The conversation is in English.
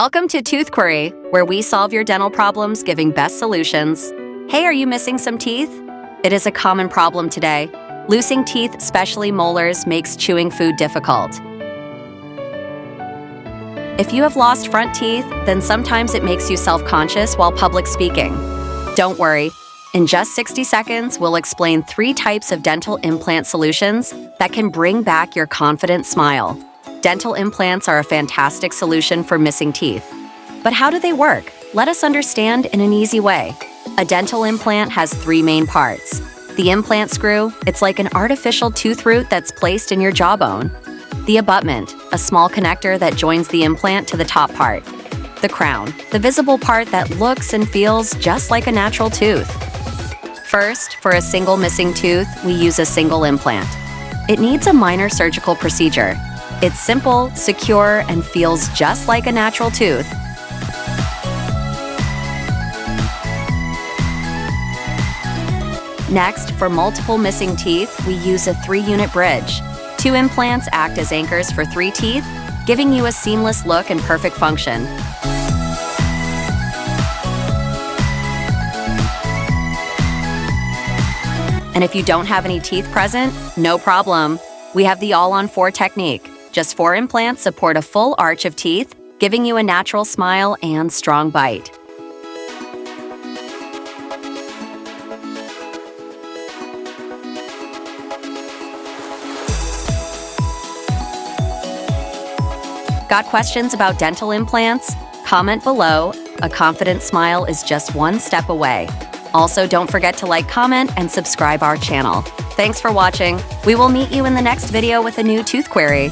Welcome to Tooth Query, where we solve your dental problems giving best solutions. Hey, are you missing some teeth? It is a common problem today. Losing teeth, especially molars, makes chewing food difficult. If you have lost front teeth, then sometimes it makes you self-conscious while public speaking. Don't worry. In just 60 seconds, we'll explain 3 types of dental implant solutions that can bring back your confident smile. Dental implants are a fantastic solution for missing teeth. But how do they work? Let us understand in an easy way. A dental implant has 3 main parts. The implant screw, it's like an artificial tooth root that's placed in your jawbone. The abutment, a small connector that joins the implant to the top part. The crown, the visible part that looks and feels just like a natural tooth. First, for a single missing tooth, we use a single implant. It needs a minor surgical procedure. It's simple, secure, and feels just like a natural tooth. Next, for multiple missing teeth, we use a 3-unit bridge. 2 implants act as anchors for 3 teeth, giving you a seamless look and perfect function. And if you don't have any teeth present, no problem. We have the all-on-4 technique. Just 4 implants support a full arch of teeth, giving you a natural smile and strong bite. Got questions about dental implants? Comment below. A confident smile is just one step away. Also, don't forget to like, comment, and subscribe our channel. Thanks for watching. We will meet you in the next video with a new tooth query.